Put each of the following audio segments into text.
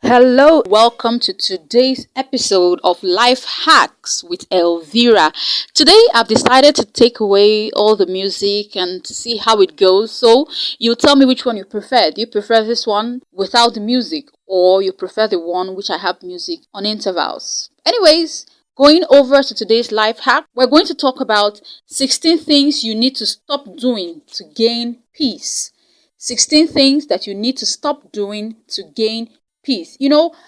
Hello, welcome to today's episode of Life Hacks with Elvira. Today I've decided to take away all the music and to see how it goes. So you tell me which one you prefer. Do you prefer this one without the music, or you prefer the one which I have music on intervals? Anyways, going over to today's life hack, we're going to talk about 16 things you need to stop doing to gain peace. 16 things that you need to stop doing to gain peace.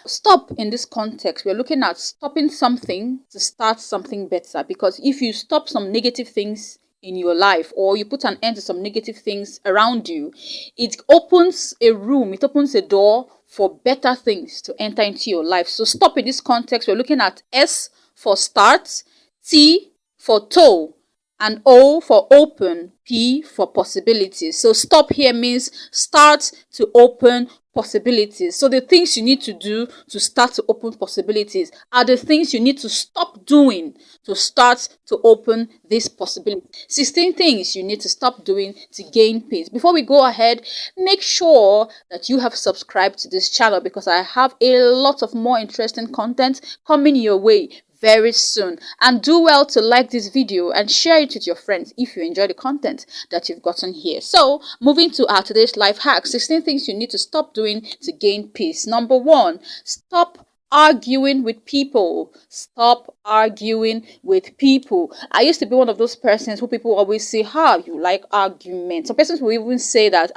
Stop in this context. We're looking at stopping something to start something better. Because if you stop some negative things in your life, or you put an end to some negative things around you, it opens a door for better things to enter into your life. So stop in this context. We're looking at S for start, T for toe, and O for open, P for possibilities. So stop here means start to open possibilities. So the things you need to do to start to open possibilities are the things you need to stop doing to start to open this possibility. 16 things you need to stop doing to gain peace. Before we go ahead, make sure that you have subscribed to this channel, because I have a lot of more interesting content coming your way very soon. And do well to like this video and share it with your friends if you enjoy the content that you've gotten here. So moving to our today's life hack, 16 things you need to stop doing to gain peace. Number 1, stop arguing with people. Stop arguing with people. I used to be one of those persons who people always say, you like arguments. Some persons will even say that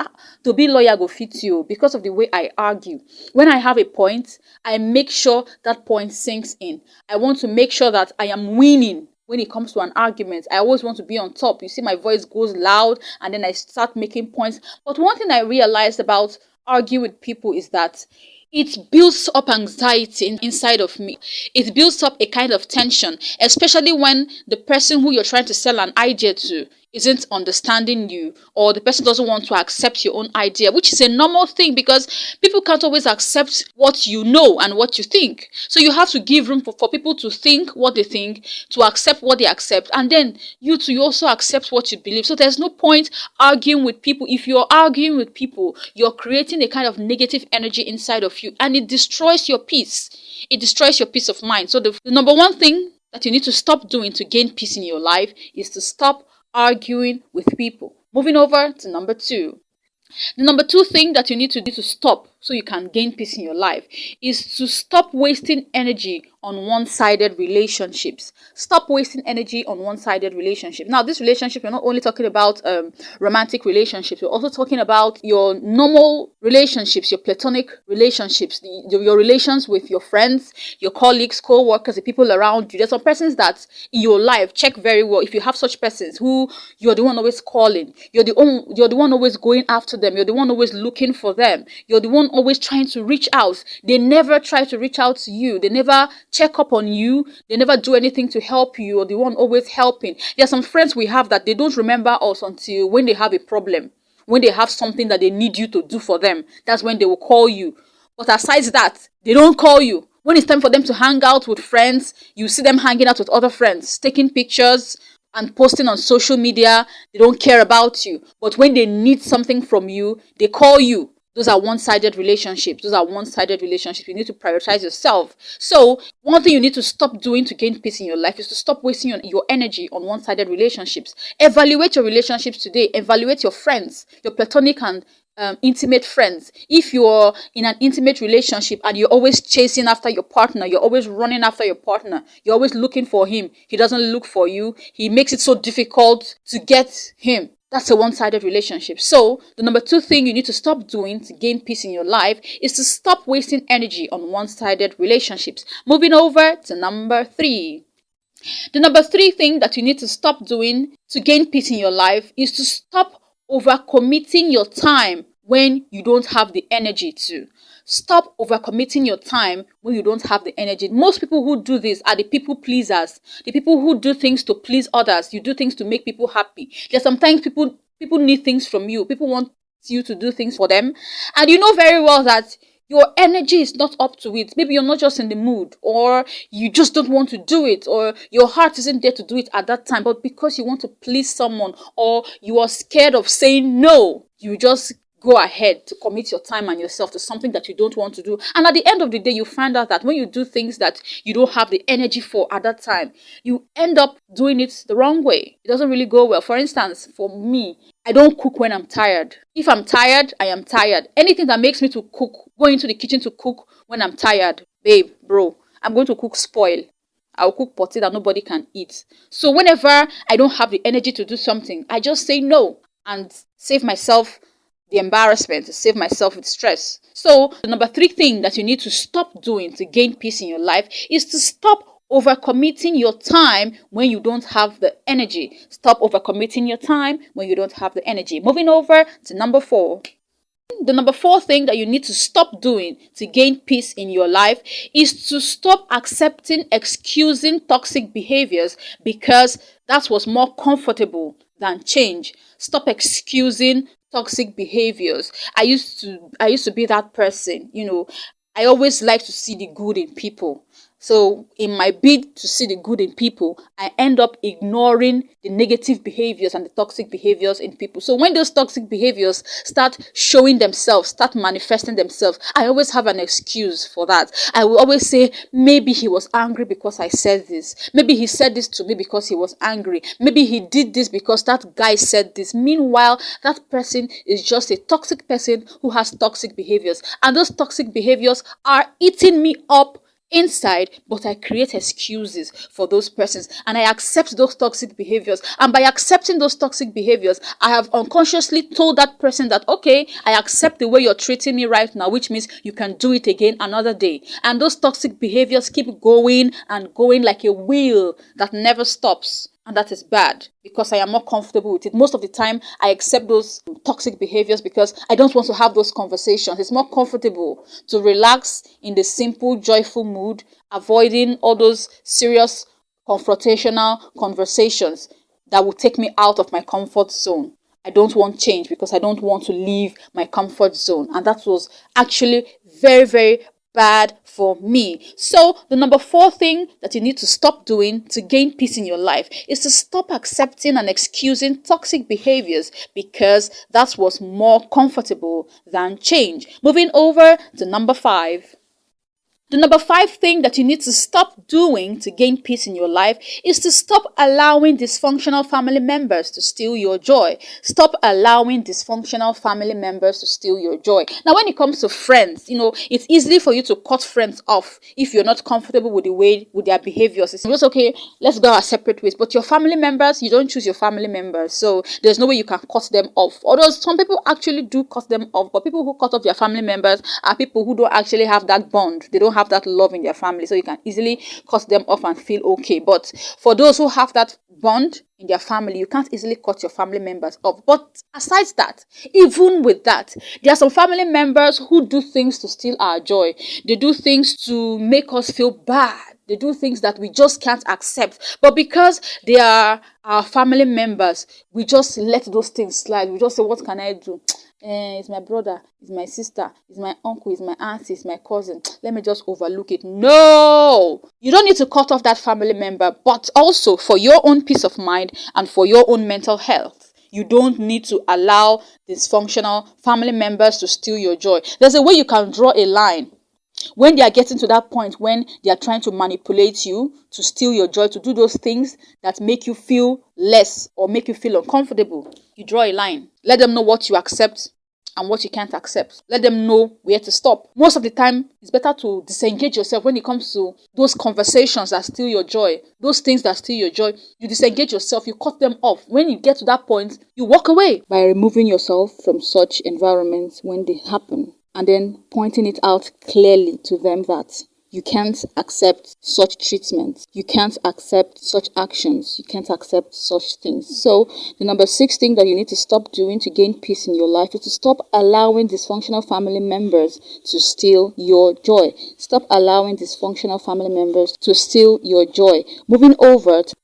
to be lawyer go fit you because of the way I argue. When I have a point, I make sure that point sinks in. I want to make sure that I am winning. When it comes to an argument, I always want to be on top. You see, my voice goes loud and then I start making points. But one thing I realized about arguing with people is that it builds up anxiety inside of me. It builds up a kind of tension, especially when the person who you're trying to sell an idea to isn't understanding you, or the person doesn't want to accept your own idea, which is a normal thing because people can't always accept what you know and what you think. So you have to give room for people to think what they think, to accept what they accept, and then you also accept what you believe. So there's no point arguing with people. If you're arguing with people, you're creating a kind of negative energy inside of you, and it destroys your peace. It destroys your peace of mind. So the number one thing that you need to stop doing to gain peace in your life is to stop arguing with people. Moving over to number 2. The number 2 thing that you need to do to stop so you can gain peace in your life is to stop wasting energy on one-sided relationships. Stop wasting energy on one-sided relationships. Now, this relationship, we're not only talking about romantic relationships, we're also talking about your normal relationships, your platonic relationships, your relations with your friends, your colleagues, co-workers, the people around you. There's some persons that in your life, check very well if you have such persons who you're the one always calling, you're the one always going after them, you're the one always looking for them, you're the one always trying to reach out. They never try to reach out to you. They never check up on you. They never do anything to help you, or the one always helping. There are some friends we have that they don't remember us until when they have a problem, when they have something that they need you to do for them. That's when they will call you. But aside that, they don't call you. When it's time for them to hang out with friends, you see them hanging out with other friends, taking pictures and posting on social media. They don't care about you. But when they need something from you, they call you. Those are one-sided relationships. You need to prioritize yourself. So one thing you need to stop doing to gain peace in your life is to stop wasting your energy on one-sided relationships. Evaluate your relationships today. Evaluate your friends, your platonic and intimate friends. If you're in an intimate relationship and you're always chasing after your partner, you're always running after your partner, you're always looking for him, he doesn't look for you, he makes it so difficult to get him. That's a one-sided relationship. So the number 2 thing you need to stop doing to gain peace in your life is to stop wasting energy on one-sided relationships. Moving over to number 3. The number 3 thing that you need to stop doing to gain peace in your life is to stop overcommitting your time when you don't have the energy to. Stop overcommitting your time when you don't have the energy. Most people who do this are the people pleasers, the people who do things to please others. You do things to make people happy. There's sometimes people need things from you. People want you to do things for them. And you know very well that your energy is not up to it. Maybe you're not just in the mood, or you just don't want to do it, or your heart isn't there to do it at that time, but because you want to please someone, or you are scared of saying no, you just go ahead to commit your time and yourself to something that you don't want to do. And at the end of the day, you find out that when you do things that you don't have the energy for at that time, you end up doing it the wrong way. It doesn't really go well. For instance, for me, I don't cook when I'm tired. If I'm tired, I am tired. Anything that makes me to cook, go into the kitchen to cook when I'm tired, babe, bro, I'm going to cook spoil. I'll cook potty that nobody can eat. So whenever I don't have the energy to do something, I just say no and save myself the embarrassment, to save myself with stress. So the number 3 thing that you need to stop doing to gain peace in your life is to stop overcommitting your time when you don't have the energy. Stop overcommitting your time when you don't have the energy. Moving over to number 4. The number 4 thing that you need to stop doing to gain peace in your life is to stop accepting, excusing toxic behaviors because that was more comfortable than change. Stop excusing toxic behaviors. I used to be that person, I always like to see the good in people. So in my bid to see the good in people, I end up ignoring the negative behaviors and the toxic behaviors in people. So when those toxic behaviors start showing themselves, start manifesting themselves, I always have an excuse for that. I will always say, maybe he was angry because I said this. Maybe he said this to me because he was angry. Maybe he did this because that guy said this. Meanwhile, that person is just a toxic person who has toxic behaviors. And those toxic behaviors are eating me up inside, but I create excuses for those persons and I accept those toxic behaviors. And by accepting those toxic behaviors, I have unconsciously told that person that, okay, I accept the way you're treating me right now, which means you can do it again another day. And those toxic behaviors keep going and going like a wheel that never stops. And that is bad because I am more comfortable with it. Most of the time, I accept those toxic behaviors because I don't want to have those conversations. It's more comfortable to relax in the simple, joyful mood, avoiding all those serious, confrontational conversations that will take me out of my comfort zone. I don't want change because I don't want to leave my comfort zone. And that was actually very, very bad for me. So the number 4 thing that you need to stop doing to gain peace in your life is to stop accepting and excusing toxic behaviors because that was more comfortable than change. Moving over to number 5. The number 5 thing that you need to stop doing to gain peace in your life is to stop allowing dysfunctional family members to steal your joy. Stop allowing dysfunctional family members to steal your joy. Now, when it comes to friends, it's easy for you to cut friends off if you're not comfortable with their behaviors. It's just okay, let's go our separate ways. But your family members, you don't choose your family members. So there's no way you can cut them off. Although some people actually do cut them off, but people who cut off their family members are people who don't actually have that bond. They don't have that love in their family, so you can easily cut them off and feel okay. But for those who have that bond in their family, you can't easily cut your family members off. But aside that, even with that, there are some family members who do things to steal our joy. They do things to make us feel bad. They do things that we just can't accept. But because they are our family members, we just let those things slide. We just say, what can I do? It's my brother, it's my sister, it's my uncle, it's my auntie, it's my cousin. Let me just overlook it. No! You don't need to cut off that family member, but also for your own peace of mind and for your own mental health. You don't need to allow dysfunctional family members to steal your joy. There's a way you can draw a line. When they are getting to that point when they are trying to manipulate you, to steal your joy, to do those things that make you feel less or make you feel uncomfortable, you draw a line. Let them know what you accept and what you can't accept. Let them know where to stop. Most of the time, it's better to disengage yourself when it comes to those conversations that steal your joy, those things that steal your joy. You disengage yourself, you cut them off. When you get to that point, you walk away. By removing yourself from such environments when they happen, and then pointing it out clearly to them that you can't accept such treatment. You can't accept such actions. You can't accept such things. So the number 6 thing that you need to stop doing to gain peace in your life is to stop allowing dysfunctional family members to steal your joy. Stop allowing dysfunctional family members to steal your joy. Moving over to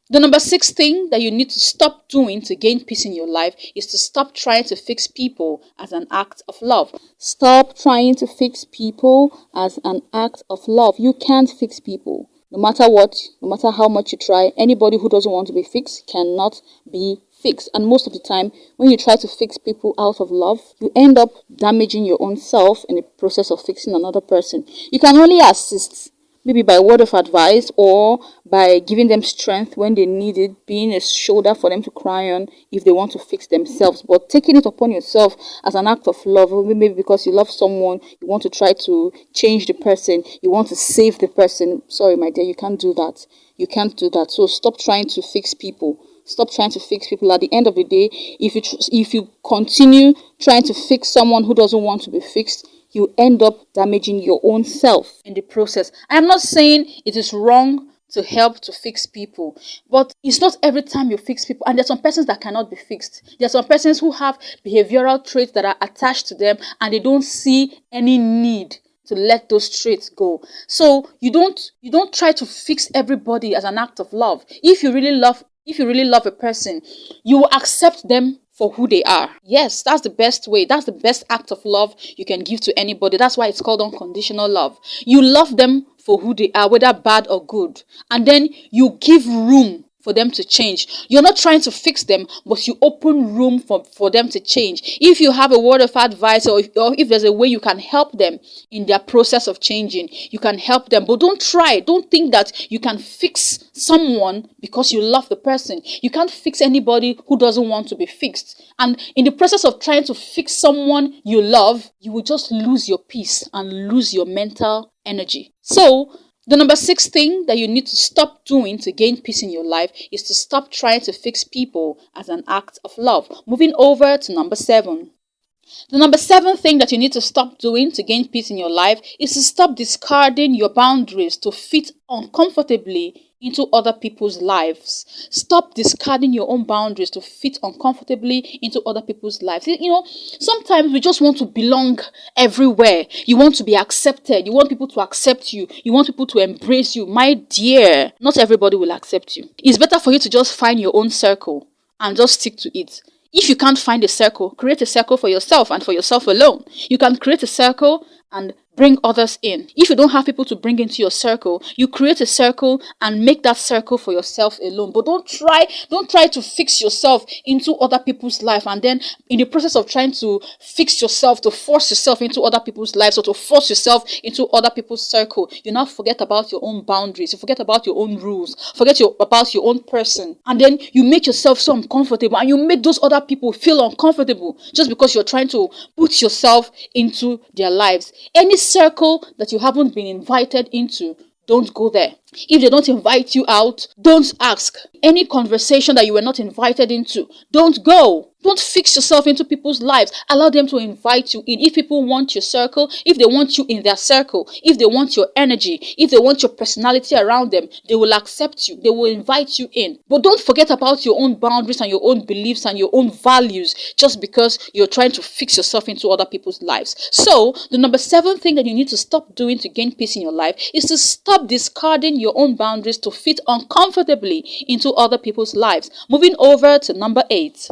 the number 6 thing that you need to stop doing to gain peace in your life is to stop trying to fix people as an act of love. Stop trying to fix people as an act of love. You can't fix people. No matter what, no matter how much you try, anybody who doesn't want to be fixed cannot be fix. And most of the time, when you try to fix people out of love, you end up damaging your own self in the process of fixing another person. You can only assist, maybe by word of advice or by giving them strength when they need it, being a shoulder for them to cry on if they want to fix themselves. But taking it upon yourself as an act of love, maybe because you love someone, you want to try to change the person, you want to save the person. Sorry, my dear, you can't do that. You can't do that. So stop trying to fix people. Stop trying to fix people. At the end of the day, if you continue trying to fix someone who doesn't want to be fixed, you end up damaging your own self in the process. I am not saying it is wrong to help to fix people, but it's not every time you fix people. And there's some persons that cannot be fixed. There's some persons who have behavioral traits that are attached to them and they don't see any need to let those traits go. So you don't try to fix everybody as an act of love. If you really love a person, you will accept them for who they are. Yes, that's the best way. That's the best act of love you can give to anybody. That's why it's called unconditional love. You love them for who they are, whether bad or good. And then you give room for them to change. You're not trying to fix them, but you open room for them to change. If you have a word of advice or if there's a way you can help them in their process of changing, you can help them. But don't think that you can fix someone because you love the person. You can't fix anybody who doesn't want to be fixed. And in the process of trying to fix someone you love, you will just lose your peace and lose your mental energy. So the number 6 thing that you need to stop doing to gain peace in your life is to stop trying to fix people as an act of love. Moving over to number 7. The number 7 thing that you need to stop doing to gain peace in your life is to stop discarding your boundaries to fit uncomfortably into other people's lives. Stop discarding your own boundaries to fit uncomfortably into other people's lives. Sometimes we just want to belong everywhere. You want to be accepted. You want people to accept you. You want people to embrace you. My dear, not everybody will accept you. It's better for you to just find your own circle and just stick to it. If you can't find a circle, create a circle for yourself and for yourself alone. You can create a circle and bring others in. If you don't have people to bring into your circle, you create a circle and make that circle for yourself alone. But don't try to fix yourself into other people's life, and then in the process of trying to fix yourself, to force yourself into other people's lives or to force yourself into other people's circle, you now forget about your own boundaries, you forget about your own rules, about your own person, and then you make yourself so uncomfortable and you make those other people feel uncomfortable just because you're trying to put yourself into their lives. Any circle that you haven't been invited into, don't go there. If they don't invite you out, don't ask. Any conversation that you were not invited into, don't go. Don't fix yourself into people's lives. Allow them to invite you in. If people want your circle, if they want you in their circle, if they want your energy, if they want your personality around them, they will accept you. They will invite you in. But don't forget about your own boundaries and your own beliefs and your own values just because you're trying to fix yourself into other people's lives. So, the number 7 thing that you need to stop doing to gain peace in your life is to stop discarding your own boundaries to fit uncomfortably into other people's lives. Moving over to number 8.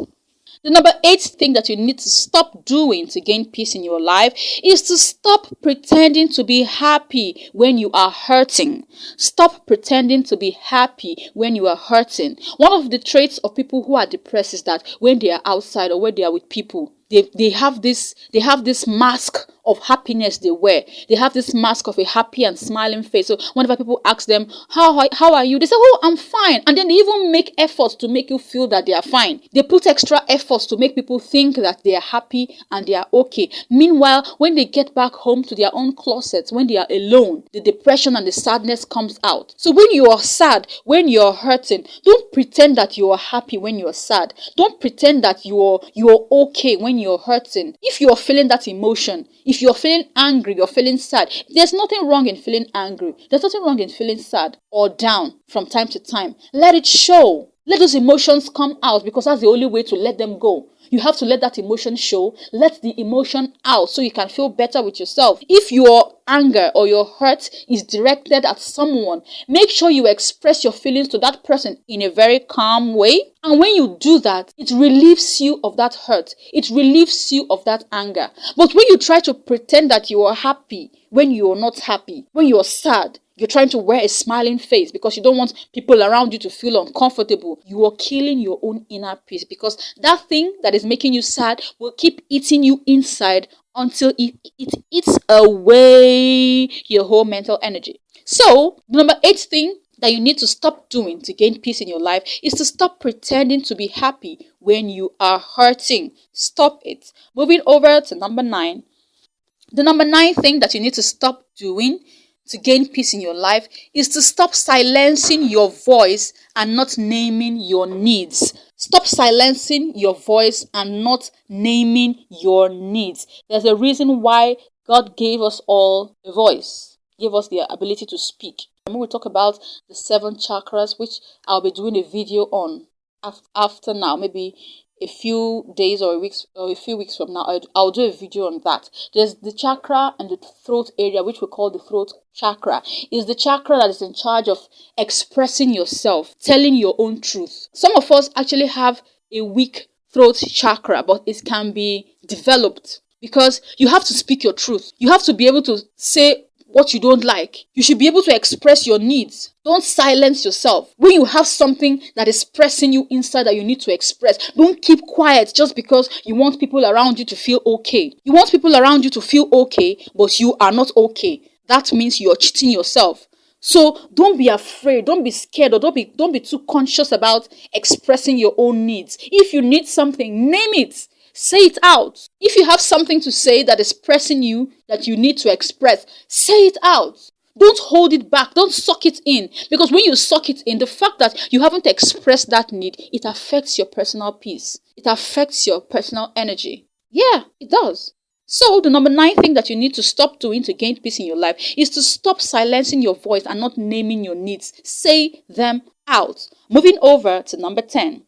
The number 8 thing that you need to stop doing to gain peace in your life is to stop pretending to be happy when you are hurting. Stop pretending to be happy when you are hurting. One of the traits of people who are depressed is that when they are outside or when they are with people, they have this mask of happiness they wear. They have this mask of a happy and smiling face. So whenever people ask them, how are you? They say, oh, I'm fine. And then they even make efforts to make you feel that they are fine. They put extra efforts to make people think that they are happy and they are okay. Meanwhile, when they get back home to their own closets, when they are alone, the depression and the sadness comes out. So when you are sad, when you're hurting, don't pretend that you are happy when you're sad. Don't pretend that you're okay when you're hurting. If you're feeling that emotion, if you're feeling angry, you're feeling sad, there's nothing wrong in feeling angry. There's nothing wrong in feeling sad or down from time to time. Let it show. Let those emotions come out because that's the only way to let them go. You have to let that emotion show. Let the emotion out so you can feel better with yourself. If your anger or your hurt is directed at someone, make sure you express your feelings to that person in a very calm way. And when you do that, it relieves you of that hurt. It relieves you of that anger. But when you try to pretend that you are happy when you are not happy, when you are sad, You're trying to wear a smiling face because you don't want people around you to feel uncomfortable. You are killing your own inner peace because that thing that is making you sad will keep eating you inside until it eats away your whole mental energy. So, the number 8 thing that you need to stop doing to gain peace in your life is to stop pretending to be happy when you are hurting. Stop it. Moving over to number 9. The number 9 thing that you need to stop doing to gain peace in your life is to stop silencing your voice and not naming your needs. Stop silencing your voice and not naming your needs. There's a reason why God gave us all a voice, gave us the ability to speak. And when we talk about the 7 chakras, which I'll be doing a video on after now, maybe a few days or a few weeks from now, I'll do a video on that. There's the chakra and the throat area, which we call the throat chakra. Is the chakra that is in charge of expressing yourself, telling your own truth. Some of us actually have a weak throat chakra, but it can be developed because you have to speak your truth. You have to be able to say what you don't like. You should be able to express your needs. Don't silence yourself. When you have something that is pressing you inside that you need to express, don't keep quiet just because you want people around you to feel okay. You want people around you to feel okay, but you are not okay. That means you're cheating yourself. So don't be afraid, don't be scared, or don't be too conscious about expressing your own needs. If you need something, name it. Say it out. If you have something to say that is pressing you, that you need to express, say it out. Don't hold it back. Don't suck it in. Because when you suck it in, the fact that you haven't expressed that need, it affects your personal peace. It affects your personal energy. Yeah, it does. So the number 9 thing that you need to stop doing to gain peace in your life is to stop silencing your voice and not naming your needs. Say them out. Moving over to number 10.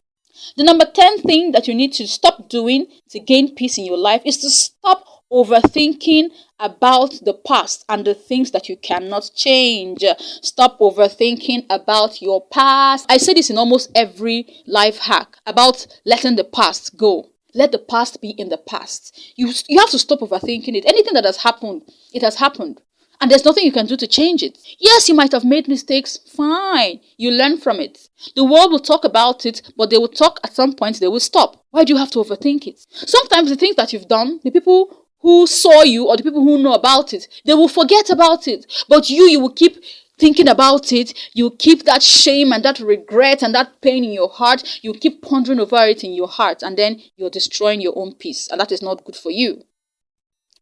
The number 10 thing that you need to stop doing to gain peace in your life is to stop overthinking about the past and the things that you cannot change. Stop overthinking about your past. I say this in almost every life hack about letting the past go. Let the past be in the past. You have to stop overthinking it. Anything that has happened, it has happened. And there's nothing you can do to change it. Yes, you might have made mistakes. Fine. You learn from it. The world will talk about it, but they will talk at some point, they will stop. Why do you have to overthink it? Sometimes the things that you've done, the people who saw you or the people who know about it, they will forget about it. But you will keep thinking about it. You keep that shame and that regret and that pain in your heart. You keep pondering over it in your heart, and then you're destroying your own peace. And that is not good for you.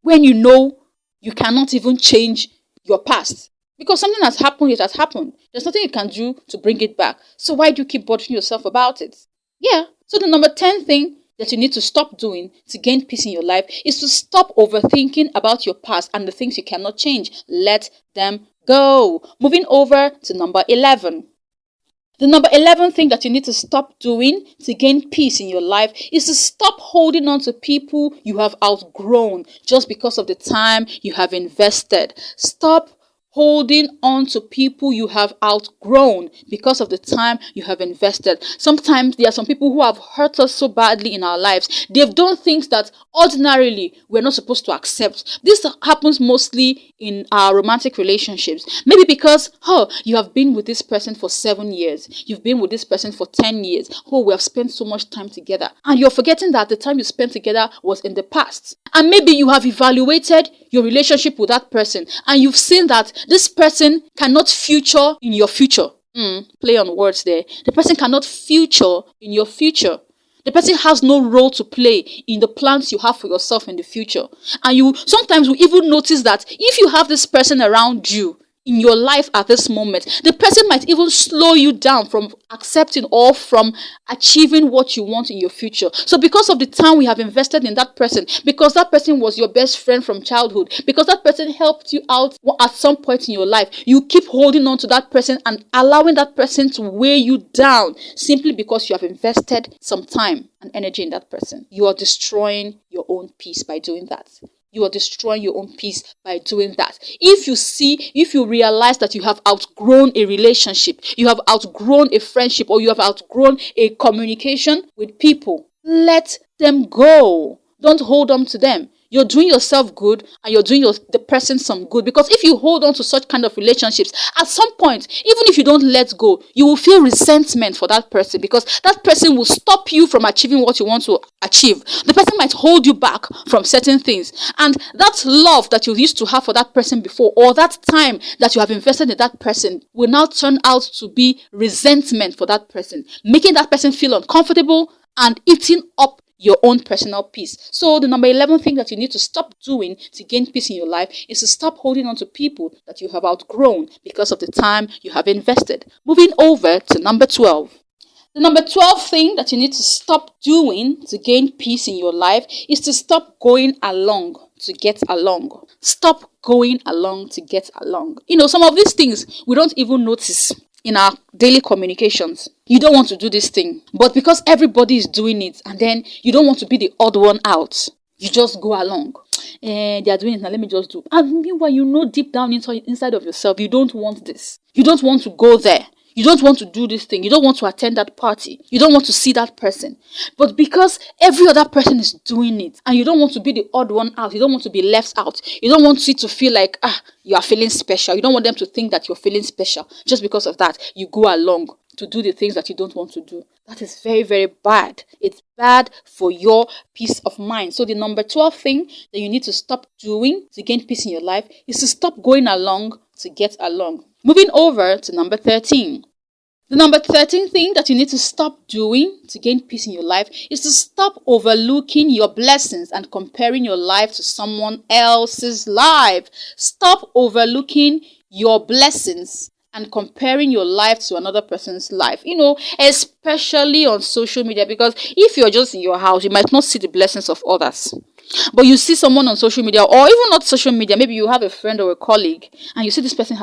When you know you cannot even change your past. Because something has happened, it has happened. There's nothing you can do to bring it back. So why do you keep bothering yourself about it? Yeah. So the number 10 thing that you need to stop doing to gain peace in your life is to stop overthinking about your past and the things you cannot change. Let them go. Moving over to number 11. The number 11 thing that you need to stop doing to gain peace in your life is to stop holding on to people you have outgrown just because of the time you have invested. Stop holding on to people you have outgrown because of the time you have invested. Sometimes there are some people who have hurt us so badly in our lives. They've done things that ordinarily we're not supposed to accept. This happens mostly in our romantic relationships. Maybe because, you have been with this person for 7 years. You've been with this person for 10 years. We have spent so much time together. And you're forgetting that the time you spent together was in the past. And maybe you have evaluated your relationship with that person and you've seen that this person cannot future in your future. Play on words there. The person cannot future in your future. The person has no role to play in the plans you have for yourself in the future. And you sometimes will even notice that if you have this person around you in your life at this moment, the person might even slow you down from accepting or from achieving what you want in your future. So because of the time we have invested in that person, because that person was your best friend from childhood, because that person helped you out at some point in your life, you keep holding on to that person and allowing that person to weigh you down simply because you have invested some time and energy in that person. You are destroying your own peace by doing that. You are destroying your own peace by doing that. If you realize that you have outgrown a relationship, you have outgrown a friendship, or you have outgrown a communication with people, let them go. Don't hold on to them. you're doing yourself good and you're doing the person some good. Because if you hold on to such kind of relationships, at some point, even if you don't let go, you will feel resentment for that person, because that person will stop you from achieving what you want to achieve. The person might hold you back from certain things, and that love that you used to have for that person before, or that time that you have invested in that person, will now turn out to be resentment for that person, making that person feel uncomfortable and eating up your own personal peace. So the number 11 thing that you need to stop doing to gain peace in your life is to stop holding on to people that you have outgrown because of the time you have invested. Moving over to number 12. The number 12 thing that you need to stop doing to gain peace in your life is to stop going along to get along. Stop going along to get along. Some of these things we don't even notice in our daily communications. You don't want to do this thing, but because everybody is doing it, and then you don't want to be the odd one out, you just go along. They are doing it, now let me just do. And meanwhile, deep down inside of yourself, you don't want this. You don't want to go there. You don't want to do this thing. You don't want to attend that party. You don't want to see that person. But because every other person is doing it, and you don't want to be the odd one out, you don't want to be left out, you don't want it to feel like, you are feeling special. You don't want them to think that you're feeling special. Just because of that, you go along to do the things that you don't want to do. That is very, very bad. It's bad for your peace of mind. So the number 12 thing that you need to stop doing to gain peace in your life is to stop going along to get along. Moving over to number 13. The number 13 thing that you need to stop doing to gain peace in your life is to stop overlooking your blessings and comparing your life to someone else's life. Stop overlooking your blessings and comparing your life to another person's life. Especially on social media, because if you're just in your house, you might not see the blessings of others. But you see someone on social media, or even not social media, maybe you have a friend or a colleague, and you see this person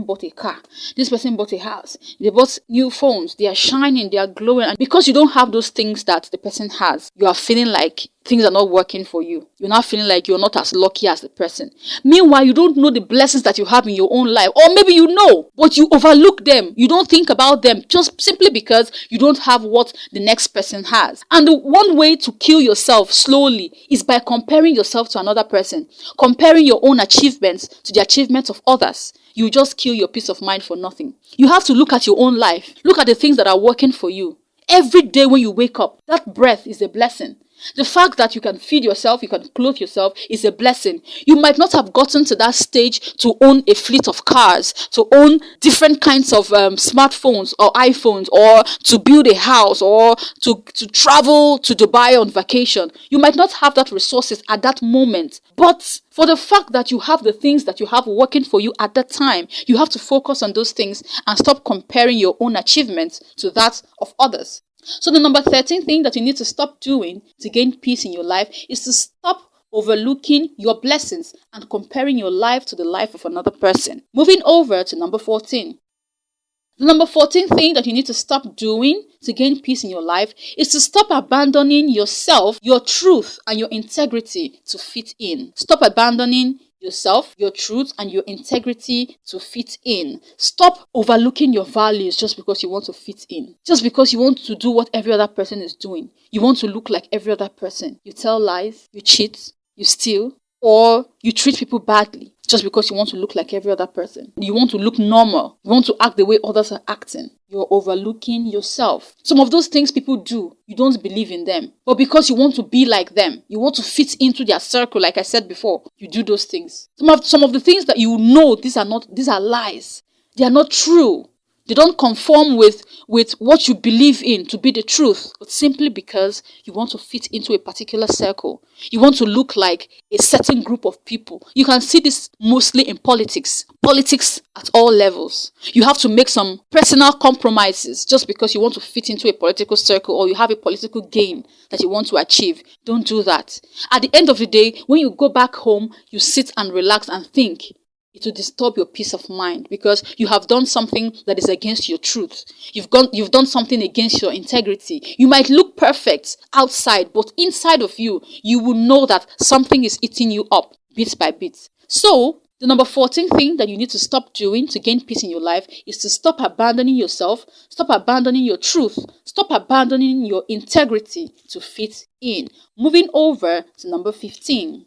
bought a car, this person bought a house, they bought new phones, they are shining, they are glowing, and because you don't have those things that the person has, you are feeling like things are not working for you. You're not feeling like you're not as lucky as the person. Meanwhile, you don't know the blessings that you have in your own life, or maybe you know, but you overlook them. You don't think about them just simply because you don't have what the next person has. And the one way to kill yourself slowly is by comparing yourself to another person, comparing your own achievements to the achievements of others. You just kill your peace of mind for nothing. You have to look at your own life. Look at the things that are working for you. Every day when you wake up, that breath is a blessing. The fact that you can feed yourself, you can clothe yourself is a blessing. You might not have gotten to that stage to own a fleet of cars, to own different kinds of smartphones or iPhones, or to build a house, or to travel to Dubai on vacation. You might not have that resources at that moment. But for the fact that you have the things that you have working for you at that time, you have to focus on those things and stop comparing your own achievements to that of others. So the number 13 thing that you need to stop doing to gain peace in your life is to stop overlooking your blessings and comparing your life to the life of another person. Moving over to number 14. The number 14 thing that you need to stop doing to gain peace in your life is to stop abandoning yourself, your truth, and your integrity to fit in. Stop abandoning yourself, your truth, and your integrity to fit in. Stop overlooking your values just because you want to fit in. Just because you want to do what every other person is doing. You want to look like every other person. You tell lies, you cheat, you steal, or you treat people badly just because you want to look like every other person. You want to look normal. You want to act the way others are acting. You're overlooking yourself. Some of those things people do, you don't believe in them. But because you want to be like them, you want to fit into their circle, like I said before, you do those things. Some of the things that you know, these are lies. They are not true. They don't conform with what you believe in to be the truth, but simply because you want to fit into a particular circle. You want to look like a certain group of people. You can see this mostly in politics at all levels. You have to make some personal compromises just because you want to fit into a political circle, or you have a political gain that you want to achieve. Don't do that. At the end of the day, when you go back home, you sit and relax and think. It will disturb your peace of mind because you have done something that is against your truth. You've done something against your integrity. You might look perfect outside, but inside of you, you will know that something is eating you up bit by bit. So, the number 14 thing that you need to stop doing to gain peace in your life is to stop abandoning yourself, stop abandoning your truth, stop abandoning your integrity to fit in. Moving over to number 15.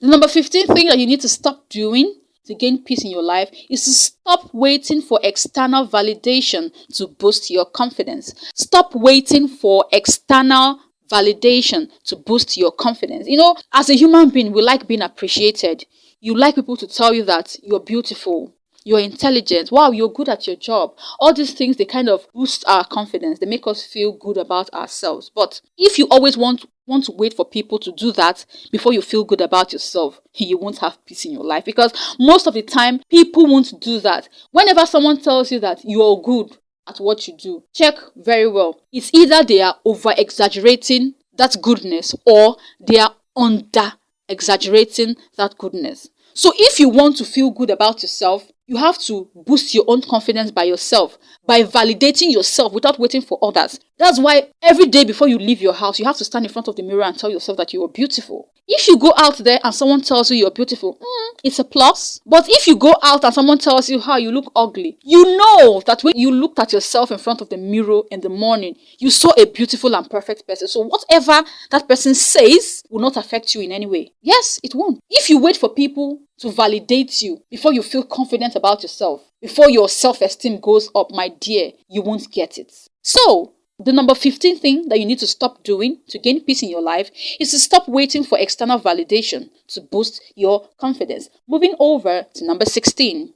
The number 15 thing that you need to stop doing to gain peace in your life is to stop waiting for external validation to boost your confidence. Stop waiting for external validation to boost your confidence. As a human being, we like being appreciated. You like people to tell you that you're beautiful, you're intelligent, wow, you're good at your job. All these things, they kind of boost our confidence. They make us feel good about ourselves. But if you always want to wait for people to do that before you feel good about yourself, you won't have peace in your life, because most of the time people won't do that. Whenever someone tells you that you are good at what you do, check very well. It's either they are over exaggerating that goodness or they are under exaggerating that goodness. So if you want to feel good about yourself, you have to boost your own confidence by yourself, by validating yourself without waiting for others. That's why every day before you leave your house, you have to stand in front of the mirror and tell yourself that you are beautiful. If you go out there and someone tells you you're beautiful, it's a plus. But if you go out and someone tells you how you look ugly, you know that when you looked at yourself in front of the mirror in the morning, you saw a beautiful and perfect person. So whatever that person says will not affect you in any way. Yes, it won't. If you wait for people to validate you before you feel confident about yourself, before your self-esteem goes up, my dear, you won't get it. So, the number 15 thing that you need to stop doing to gain peace in your life is to stop waiting for external validation to boost your confidence. Moving over to number 16.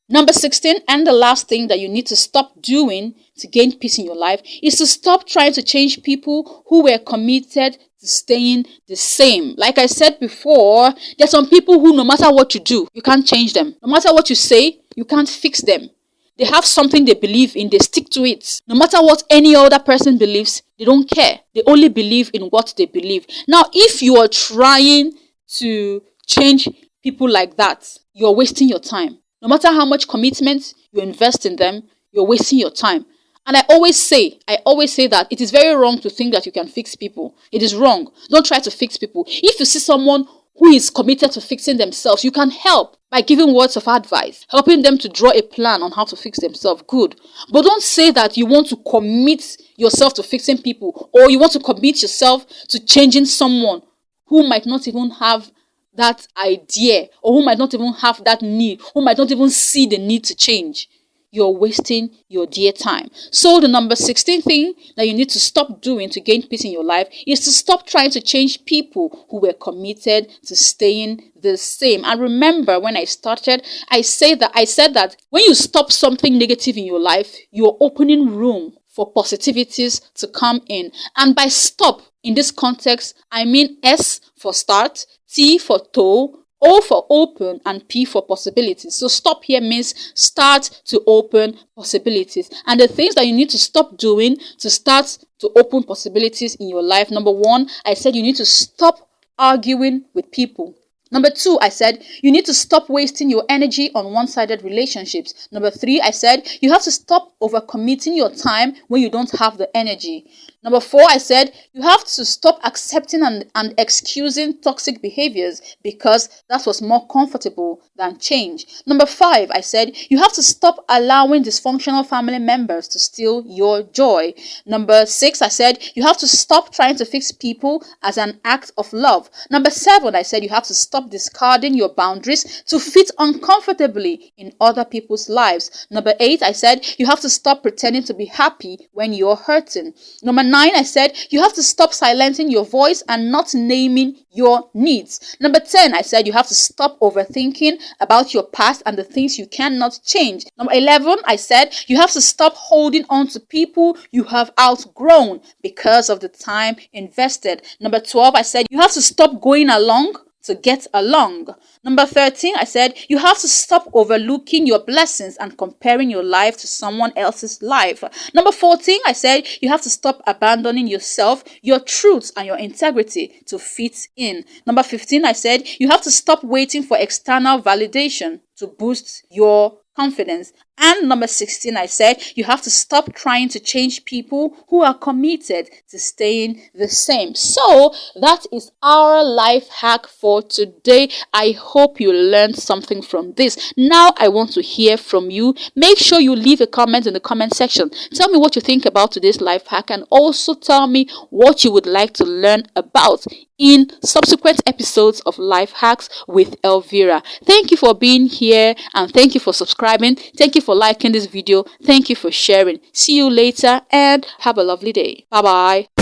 Number 16, and the last thing that you need to stop doing to gain peace in your life, is to stop trying to change people who were committed to staying the same. Like I said before, there are some people who, no matter what you do, you can't change them. No matter what you say, you can't fix them. They have something they believe in, they stick to it. No matter what any other person believes, they don't care. They only believe in what they believe. Now, if you are trying to change people like that, you're wasting your time. No matter how much commitment you invest in them, you're wasting your time. And I always say that it is very wrong to think that you can fix people. It is wrong. Don't try to fix people. If you see someone who is committed to fixing themselves, you can help by giving words of advice, helping them to draw a plan on how to fix themselves. Good. But don't say that you want to commit yourself to fixing people, or you want to commit yourself to changing someone who might not even have that idea, or who might not even have that need, who might not even see the need to change. You're wasting your dear time. So the number 16 thing that you need to stop doing to gain peace in your life is to stop trying to change people who were committed to staying the same. And remember, when I started, I said that when you stop something negative in your life, you're opening room for positivities to come in. And by stop, in this context, I mean S for start, T for toe, O for open, and P for possibilities. So stop here means start to open possibilities. And the things that you need to stop doing to start to open possibilities in your life. Number 1, I said you need to stop arguing with people. Number 2, I said you need to stop wasting your energy on one-sided relationships. Number 3, I said you have to stop overcommitting your time when you don't have the energy. Number 4, I said you have to stop accepting and excusing toxic behaviors because that was more comfortable than change. Number 5, I said you have to stop allowing dysfunctional family members to steal your joy. Number 6, I said you have to stop trying to fix people as an act of love. Number 7, I said you have to stop discarding your boundaries to fit uncomfortably in other people's lives. Number 8, I said you have to stop pretending to be happy when you're hurting. Number 9, I said you have to stop silencing your voice and not naming your needs. Number 10, I said you have to stop overthinking about your past and the things you cannot change. Number 11, I said you have to stop holding on to people you have outgrown because of the time invested. Number 12, I said you have to stop going along to get along. Number 13, I said you have to stop overlooking your blessings and comparing your life to someone else's life. Number 14, I said you have to stop abandoning yourself, your truths, and your integrity to fit in. Number 15, I said you have to stop waiting for external validation to boost your confidence. And number 16, I said you have to stop trying to change people who are committed to staying the same. So that is our life hack for today. I hope you learned something from this. Now I want to hear from you. Make sure you leave a comment in the comment section. Tell me what you think about today's life hack, and also tell me what you would like to learn about in subsequent episodes of Life Hacks with Elvira. Thank you for being here, and thank you for subscribing. Thank you for liking this video. Thank you for sharing. See you later and have a lovely day. Bye bye.